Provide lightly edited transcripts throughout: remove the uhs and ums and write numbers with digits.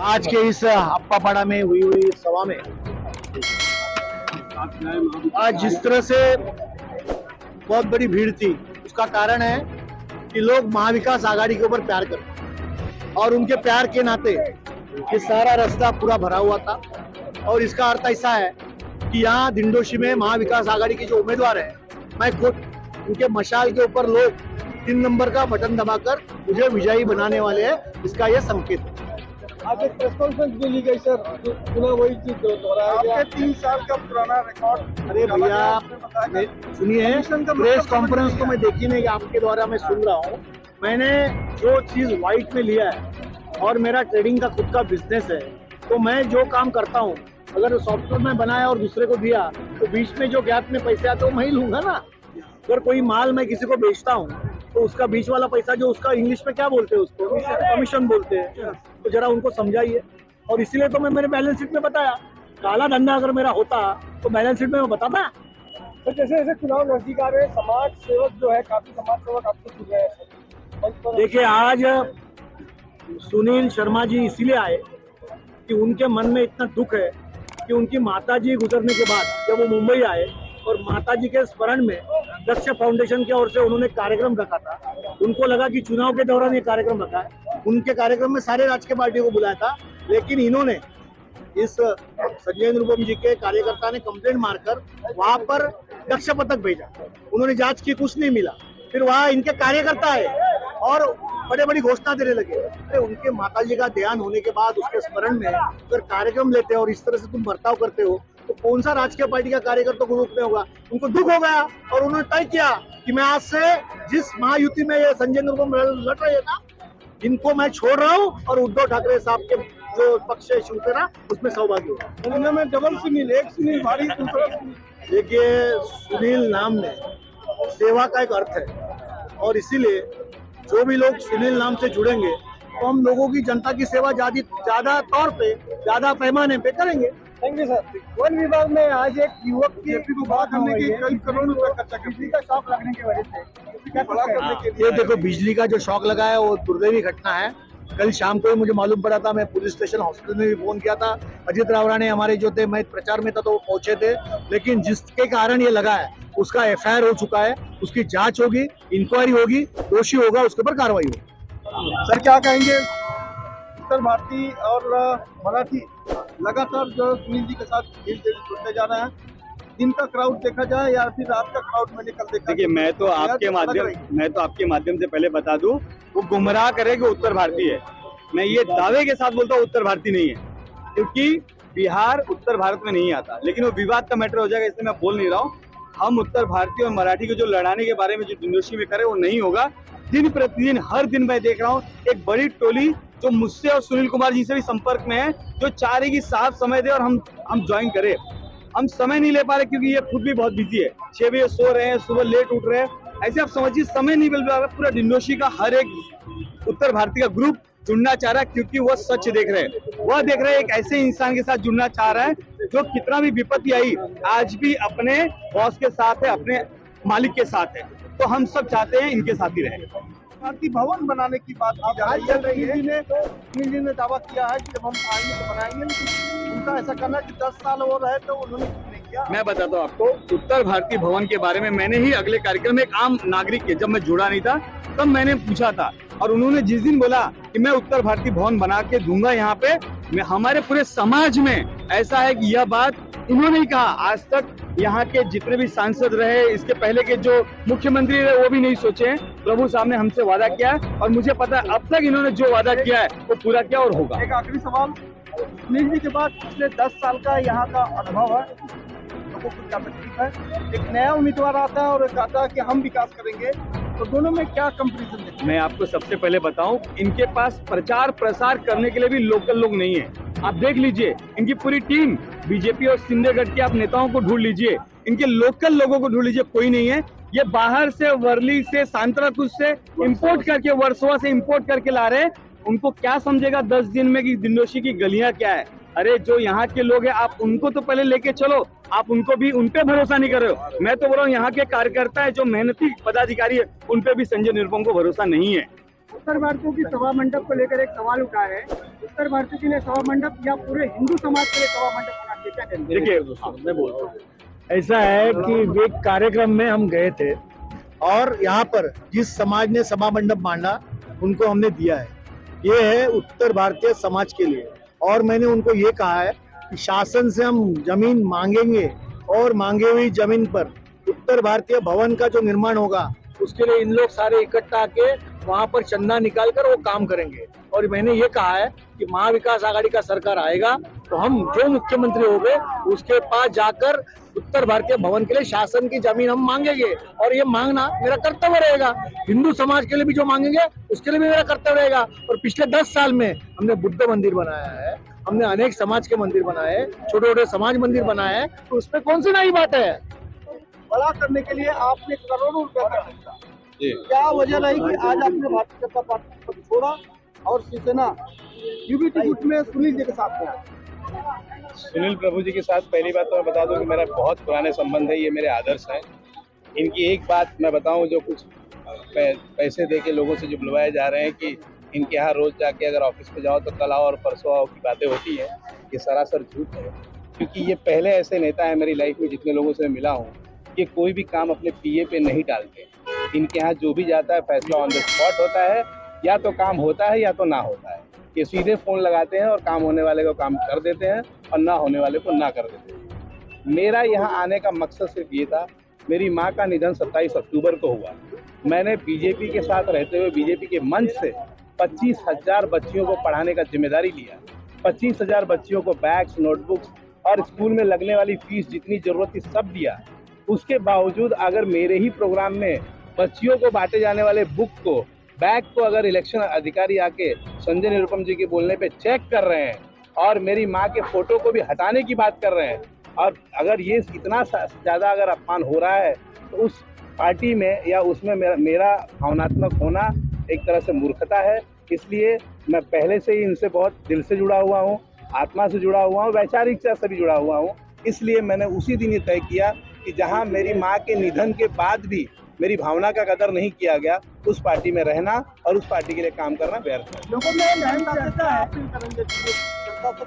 आज के इस अप्पापाड़ा में हुई सभा में आज जिस तरह से बहुत बड़ी भीड़ थी, उसका कारण है कि लोग महाविकास आघाड़ी के ऊपर प्यार करते हैं और उनके प्यार के नाते ये सारा रास्ता पूरा भरा हुआ था। और इसका अर्थ ऐसा है कि यहाँ दिंडोशी में महाविकास आघाड़ी के जो उम्मीदवार है, मैं खुद उनके मशाल के ऊपर लोग 3 नंबर का बटन दबाकर मुझे विजयी बनाने वाले हैं। इसका यह संकेत है। आज एक प्रेस कॉन्फ्रेंस भी ली गई सर, पुनः वही चीज दोहराया गया। 3 साल का पुराना रिकॉर्ड। अरे भैया सुनिए, प्रेस कॉन्फ्रेंस तो मैं देखी नहीं, आपके द्वारा मैं सुन रहा हूँ। मैंने जो चीज व्हाइट में लिया है और मेरा ट्रेडिंग का खुद का बिजनेस है, तो मैं जो काम करता हूँ अगर सॉफ्टवेयर में बनाया और दूसरे को दिया तो बीच में जो गैप में पैसे आते हैं वो मैं ही लूंगा ना। अगर कोई माल मैं किसी को बेचता हूँ तो उसका बीच वाला पैसा जो उसका इंग्लिश में क्या बोलते हैं, उसको कमीशन बोलते हैं, तो जरा उनको समझाइए। और इसीलिए तो मैं मेरे बैलेंस शीट में बताया, काला धंधा अगर मेरा होता तो बैलेंस शीट में मैं बताता। तो जैसे जैसे चुनाव नजदीक आ रहे हैं, समाज सेवक जो है, काफी समाज सेवक आपसे जुड़ रहे हैं। देखिए, आज सुनील शर्मा जी इसीलिए आए कि उनके मन में इतना दुख है कि उनकी माताजी गुजरने के बाद जब वो मुंबई आए और माताजी के स्मरण में दक्ष फाउंडेशन की ओर से उन्होंने कार्यक्रम रखा था, उनको लगा कि चुनाव के दौरान ये कार्यक्रम रखा है। उनके कार्यक्रम में सारे राजकीय पार्टियों को बुलाया था, लेकिन इन्होंने इस संजय निरुपम जी के कार्यकर्ता ने कंप्लेंट मारकर वहां पर दक्ष पथक भेजा। उन्होंने जांच की, कुछ नहीं मिला। फिर वहां इनके कार्यकर्ता आए और बड़े बड़ी घोषणा देने लगे। उनके माताजी का ध्यान होने के बाद उसके स्मरण में अगर कार्यक्रम लेते हैं और इस तरह से तुम बर्ताव करते हो तो कौन सा राजकीय पार्टी का कार्यकर्ता को दुख में होगा। उनको दुख हो गया और उन्होंने तय किया कि मैं आज से जिस महायुति में ये संजय निरुपम लड़ रहे हैं ना, इनको मैं छोड़ रहा हूँ और उद्धव ठाकरे साहब के जो पक्ष है शिवसेना, उसमें सहभागी होगा। में डबल सुनील, एक सुनील भारी, दूसरा सुनील। देखिए, सुनील नाम में सेवा का एक अर्थ है और इसीलिए जो भी लोग सुनील नाम से जुड़ेंगे तो हम लोगों की, जनता की सेवा ज्यादा तौर पे, ज्यादा पैमाने पे करेंगे। Thank you sir. वन विभाग में आज एक युवक की विवाह करने की कई करोड़ रुपए खर्चा, बिजली का शॉक लगने की वजह से क्या बड़ा करने के लिए। ये देखो, बिजली का जो शॉक लगा है वो दुर्दैवी घटना है। कल शाम को ही मुझे मालूम पड़ा था, मैं पुलिस स्टेशन हॉस्पिटल में भी फोन किया था। अजीत रावराणे हमारे जो थे, मैं प्रचार में था तो वो पहुंचे थे, लेकिन जिसके कारण ये लगा है उसका FIR हो चुका है, उसकी जांच होगी, इंक्वायरी होगी, दोषी होगा उसके ऊपर कार्रवाई होगी। सर क्या कहेंगे, उत्तर भारतीय और मराठी लगातार जो सुनील जी के साथ जुड़ते जा रहे हैं, दिन का क्राउड देखा जाए या फिर रात का क्राउड में निकल देखा? देखिए, मैं तो आपके माध्यम से पहले बता दूं, वो गुमराह करेगी उत्तर भारतीय है। मैं ये दावे के साथ बोलता हूँ उत्तर भारतीय नहीं है, क्योंकि बिहार उत्तर भारत में नहीं आता। लेकिन वो विवाद का मैटर हो जाएगा, इसलिए मैं बोल नहीं रहा हूँ। हम उत्तर भारतीय और मराठी को जो लड़ाने के बारे में जो दिंडोशी में करे, वो नहीं होगा। दिन प्रतिदिन, हर दिन मैं देख रहा हूँ एक बड़ी टोली जो मुझसे और सुनील कुमार जी से भी संपर्क में है, जो चाह रही कि साफ समय दे और हम ज्वाइन करें। हम समय नहीं ले पा रहे क्योंकि ये खुद भी बहुत बिजी है। 6 बजे सो रहे हैं, सुबह लेट उठ रहे हैं, ऐसे आप समझिए समय नहीं मिल रहा। पूरा दिंडोशी का हर एक उत्तर भारतीय का ग्रुप जुड़ना चाह रहा है, क्योंकि वह सच देख रहे हैं। वह देख रहे हैं एक ऐसे इंसान के साथ जुड़ना चाह रहा है जो कितना भी विपत्ति आई आज भी अपने बॉस के साथ है, अपने मालिक के साथ है। तो हम सब चाहते हैं इनके साथ ही रहे। भारतीय भवन बनाने की बात की जा रही है। सुनील जी ने दावा किया है कि जब हम आएंगे तो बनाएंगे, लेकिन उनका ऐसा कहना कि 10 साल और रहे तो उन्होंने कुछ नहीं किया। मैं बताता हूँ आपको, उत्तर भारतीय भवन के बारे में मैंने ही अगले कार्यक्रम में एक आम नागरिक के, जब मैं जुड़ा नहीं था तब मैंने पूछा था, और उन्होंने जिस दिन बोला कि मैं उत्तर भारतीय भवन बना के दूंगा यहाँ पे, मैं हमारे पूरे समाज में ऐसा है कि यह बात इन्होंने ही कहा। आज तक यहाँ के जितने भी सांसद रहे, इसके पहले के जो मुख्यमंत्री रहे, वो भी नहीं सोचे। प्रभु साहब ने हमसे वादा किया है और मुझे पता है अब तक इन्होंने जो वादा किया है वो पूरा किया और होगा। एक आखिरी सवाल, सुनील जी के बाद पिछले 10 साल का यहाँ का अनुभव है, लोगों को क्या तकलीफ है, एक नया उम्मीदवार आता है और एक आता है कि हम विकास करेंगे, तो दोनों में क्या कंपैरिजन है? मैं आपको सबसे पहले बताऊं, इनके पास प्रचार प्रसार करने के लिए भी लोकल लोग नहीं है। आप देख लीजिए, इनकी पूरी टीम बीजेपी और सिंधेगढ़ के आप नेताओं को ढूंढ लीजिए, इनके लोकल लोगों को ढूंढ लीजिए, कोई नहीं है। ये बाहर से, वर्ली से, सांतराकुछ से इम्पोर्ट करके, वर्सोवा से इम्पोर्ट करके ला रहे हैं। उनको क्या समझेगा 10 दिन में कि दिंडोशी की गलियां क्या है? अरे जो यहाँ के लोग हैं, आप उनको तो पहले लेके चलो। आप उनको भी, उन पे भरोसा नहीं कर रहे हो। मैं तो बोल रहा हूँ यहाँ के कार्यकर्ता है, जो मेहनती पदाधिकारी है, उन पे भी संजय निरुपम को भरोसा नहीं है। उत्तर भारतीयों की सभा मंडप को लेकर एक सवाल उठा है। उत्तर भारतीयों के लिए सभा मंडप या पूरे हिंदू समाज के लिए सभा मंडप होना चाहिए, क्या कहेंगे? देखिए मैं बोलता हूँ, ऐसा है कि एक कार्यक्रम में हम गए थे और यहाँ पर जिस समाज ने सभा मंडप बांधा उनको हमने दिया है। ये है उत्तर भारतीय समाज के लिए, और मैंने उनको ये कहा है कि शासन से हम जमीन मांगेंगे और मांगे हुई जमीन पर उत्तर भारतीय भवन का जो निर्माण होगा उसके लिए इन लोग सारे इकट्ठा आके वहाँ पर चंदा निकाल कर वो काम करेंगे। और मैंने ये कहा है कि महाविकास आघाड़ी का सरकार आएगा तो हम जो मुख्यमंत्री होंगे उसके पास जाकर उत्तर भारतीय भवन के लिए शासन की जमीन हम मांगेंगे, और ये मांगना मेरा कर्तव्य रहेगा। हिंदू समाज के लिए भी जो मांगेंगे उसके लिए भी मेरा कर्तव्य रहेगा। और पिछले 10 साल में हमने बुद्ध मंदिर बनाया है, हमने अनेक समाज के मंदिर बनाए, छोटे छोटे समाज मंदिर बनाए हैं, तो उसमें कौन सी नई बात है। बड़ा करने के लिए आपने करोड़ों रुपए का खर्चा, क्या वजह रही कि आज आपने भारतीय जनता पार्टी को छोड़ा और शिवसेना यूबीटी गुट में सुनील जी के साथ में? सुनील प्रभु जी के साथ पहली बात तो मैं बता दूं कि मेरा बहुत पुराने संबंध है, ये मेरे आदर्श हैं। इनकी एक बात मैं बताऊं, जो कुछ पैसे दे के लोगों से जो बुलवाए जा रहे हैं कि इनके यहाँ रोज जाके अगर ऑफिस पे जाओ तो कल आओ और परसों आओ की बातें होती है, ये सरासर झूठ है। क्योंकि ये पहले ऐसे नेता है मेरी लाइफ में जितने लोगों से मैं मिला हूँ, ये कोई भी काम अपने पीए पे नहीं डालते। इनके यहाँ जो भी जाता है फैसला ऑन द स्पॉट होता है, या तो काम होता है या तो ना होता है। ये सीधे फोन लगाते हैं और काम होने वाले को काम कर देते हैं और ना होने वाले को ना कर देते हैं। मेरा यहाँ आने का मकसद सिर्फ ये था, मेरी माँ का निधन 27 अक्टूबर को हुआ। मैंने बीजेपी के साथ रहते हुए बीजेपी के मंच से 25,000 बच्चियों को पढ़ाने का जिम्मेदारी लिया। 25,000 बच्चियों को बैग्स, नोटबुक्स और स्कूल में लगने वाली फीस जितनी जरूरत थी सब दिया। उसके बावजूद अगर मेरे ही प्रोग्राम में बच्चियों को बांटे जाने वाले बुक को, बैग को अगर इलेक्शन अधिकारी आके संजय निरुपम जी के बोलने पे चेक कर रहे हैं और मेरी माँ के फोटो को भी हटाने की बात कर रहे हैं, और अगर ये इतना ज़्यादा अगर अपमान हो रहा है तो उस पार्टी में या उसमें मेरा भावनात्मक होना एक तरह से मूर्खता है। इसलिए मैं पहले से ही इनसे बहुत दिल से जुड़ा हुआ हूँ, आत्मा से जुड़ा हुआ हूँ, वैचारिकता से भी जुड़ा हुआ हूँ। इसलिए मैंने उसी दिन ये तय किया कि जहाँ मेरी माँ के निधन के बाद भी मेरी भावना का कदर नहीं किया गया, उस पार्टी में रहना और उस पार्टी के लिए काम करना व्यर्थ है। लोगों में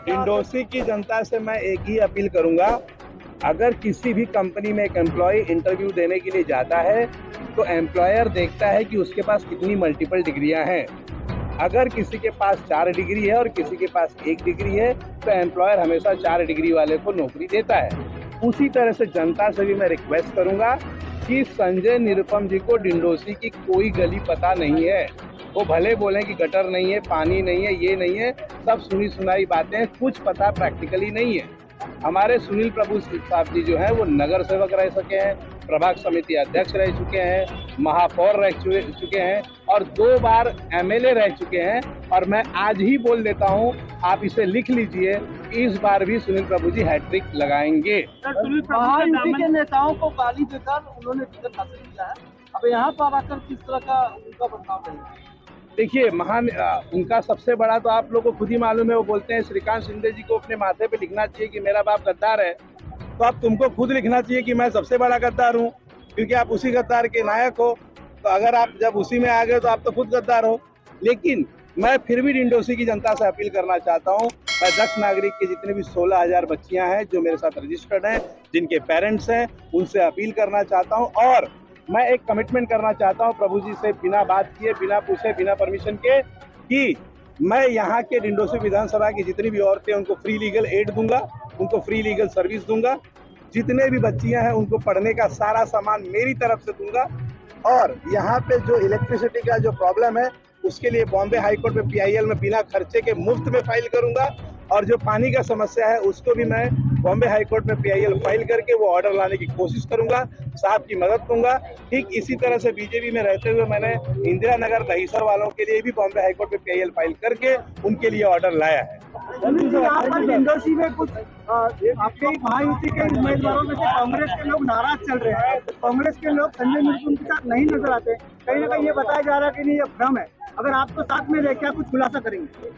डिंडोसी की जनता से मैं एक ही अपील करूंगा, अगर किसी भी कंपनी में एक एम्प्लॉय इंटरव्यू देने के लिए जाता है तो एम्प्लॉयर देखता है कि उसके पास कितनी मल्टीपल डिग्रियां हैं। अगर किसी के पास 4 डिग्री है और किसी के पास 1 डिग्री है तो एम्प्लॉयर हमेशा 4 डिग्री वाले को नौकरी देता है। उसी तरह से जनता से भी मैं रिक्वेस्ट करूंगा कि संजय निरुपम जी को डिंडोसी की कोई गली पता नहीं है। वो भले बोलें कि गटर नहीं है, पानी नहीं है, ये नहीं है, सब सुनी सुनाई बातें, कुछ पता प्रैक्टिकली नहीं है। हमारे सुनील प्रभु साहब जी जो हैं वो नगर सेवक रह सके हैं, प्रभाग समिति अध्यक्ष रह चुके हैं, महापौर रह चुके हैं और 2 बार एमएलए रह चुके हैं। और मैं आज ही बोल देता हूं, आप इसे लिख लीजिए, इस बार भी सुनील प्रभु जी हैट्रिक लगाएंगे। महायुति के नेताओं को गाली देकर उन्होंने टिकट हासिल किया है, अब यहाँ पर आकर किस तरह का उनका बर्ताव रहेगा? देखिए, उनका सबसे बड़ा तो आप लोगों को खुद ही मालूम है, वो बोलते हैं श्रीकांत शिंदे जी को अपने माथे पे लिखना चाहिए कि मेरा बाप गद्दार है। तो अब तुमको खुद लिखना चाहिए कि मैं सबसे बड़ा गद्दार हूँ, क्योंकि आप उसी गद्दार के नायक हो। तो अगर आप जब उसी में आ गए तो आप तो खुद गद्दार हो। लेकिन मैं फिर भी डिंडोसी की जनता से अपील करना चाहता हूँ, मैं दक्ष नागरिक के जितने भी 16,000 बच्चियाँ हैं जो मेरे साथ रजिस्टर्ड हैं, जिनके पेरेंट्स हैं, उनसे अपील करना चाहता हूँ। और मैं एक कमिटमेंट करना चाहता हूँ प्रभु जी से, बिना बात किए, बिना पूछे, बिना परमिशन के, कि मैं यहाँ के डिंडोसी विधानसभा की जितनी भी औरतें उनको फ्री लीगल एड दूंगा, उनको फ्री लीगल सर्विस दूंगा। जितने भी बच्चियाँ हैं उनको पढ़ने का सारा सामान मेरी तरफ से दूंगा। और यहाँ पे जो इलेक्ट्रिसिटी का जो प्रॉब्लम है उसके लिए बॉम्बे हाईकोर्ट में PIL में बिना खर्चे के मुफ्त में फाइल करूंगा। और जो पानी का समस्या है उसको भी मैं बॉम्बे हाईकोर्ट में PIL फाइल करके वो ऑर्डर लाने की कोशिश करूंगा, साहब की मदद दूंगा। ठीक इसी तरह से बीजेपी में रहते हुए मैंने इंदिरा नगर दहीसर वालों के लिए भी बॉम्बे हाईकोर्ट में PIL फाइल करके उनके लिए ऑर्डर लाया है। यहाँ पर डिंडोसी में कुछ आपके महायुति के उम्मीदवारों में से कांग्रेस के लोग नाराज चल रहे हैं, कांग्रेस के लोग संजय निरुपम के साथ नहीं नजर आते, कहीं ना कहीं ये बताया जा रहा है कि नहीं ये भ्रम है। अगर आप तो साथ में रह क्या कुछ खुलासा करेंगे?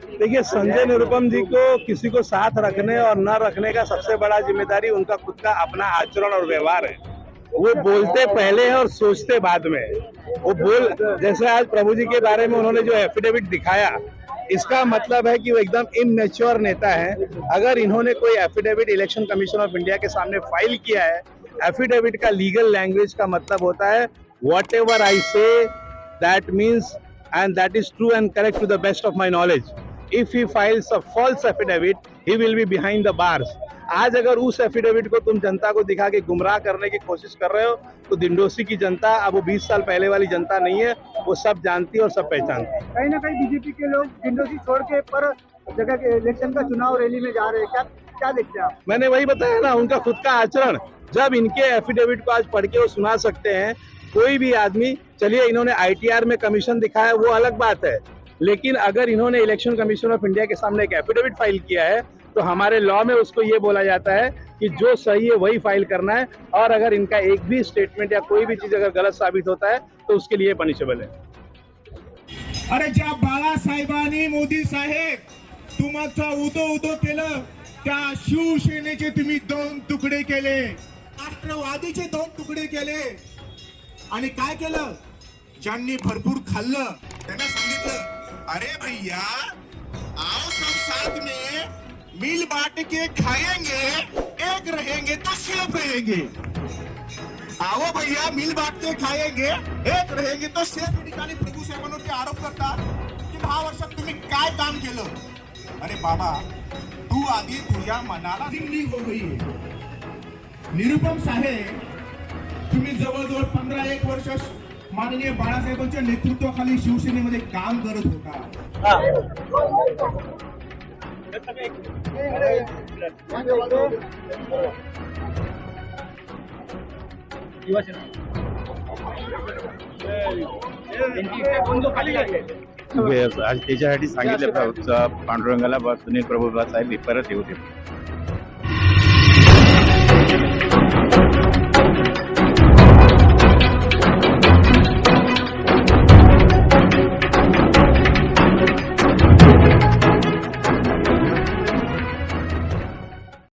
देखिए, संजय निरुपम जी को किसी को साथ रखने और न रखने का सबसे बड़ा जिम्मेदारी उनका खुद का अपना आचरण और व्यवहार है। वो बोलते पहले हैं और सोचते बाद में। वो जैसे आज प्रभु जी के बारे में उन्होंने जो एफिडेविट दिखाया, इसका मतलब है कि वो एकदम इमैच्योर नेता है। अगर इन्होंने कोई affidavit election commission of India के सामने फाइल किया है, एफिडेविट का लीगल लैंग्वेज का मतलब होता है what ever I say that means and that is true and correct to the best of my knowledge. If he files a false affidavit he will be behind the bars. आज अगर उस affidavit को तुम जनता को दिखा के गुमराह करने की कोशिश कर रहे हो तो दिंडोसी की जनता अब वो 20 साल पहले वाली जनता नहीं है, वो सब जानती है और सब पहचानती है। कहीं ना कहीं बीजेपी के लोग दिंडोसी छोड़ के पर जगह के इलेक्शन का चुनाव रैली में जा रहे हैं, क्या क्या देखते हैं आप? मैंने वही बताया ना, उनका खुद का आचरण। जब इनके एफिडेविट को आज पढ़ के वो सुना सकते हैं कोई भी आदमी, चलिए इन्होंने आईटीआर में कमीशन दिखाया वो अलग बात है, लेकिन अगर इन्होंने इलेक्शन कमीशन ऑफ इंडिया के सामने एक एफिडेविट फाइल किया है तो हमारे लॉ में उसको ये बोला जाता है कि जो सही है वही फाइल करना है, और अगर इनका एक भी स्टेटमेंट या कोई भी चीज अगर गलत साबित होता है तो उसके लिए पनिशेबल है। अरे ज्या बाळासाहेबांनी मोदी साहेब तुमचं उदो उदो केलं, त्या शिवसेनेचे तुम्ही 2 तुकडे केले, राष्ट्रवादीचे 2 तुकडे केले, आणि काय केलं? ज्यांनी भरपूर खाल्लं त्यांना सांगितलं अरे भैया आओ सब साथ में मिल बांट के खाएंगे, एक रहेंगे तो सेफ रहेंगे। आओ भैया मिल बांट के खाएंगे, एक रहेंगे तो सेफ। ठिकाणी प्रभू साहेबांवरती आरोप करतात की 10 वर्षात तुम्ही काय काम केलं? अरे बाबा तू आधी तुझ्या मनाला दिंडी हो गई है। निरुपम साहेब तुम्ही जवळजवळ 15-1 वर्ष माननीय बाळासाहेबांच्या नेतृत्वाखाली शिवसेनेमध्ये काम करत होता। आज त्याच्यासाठी सांगितलं पांडुरंगाला सुनील प्रभू साहेब परत येऊ दे.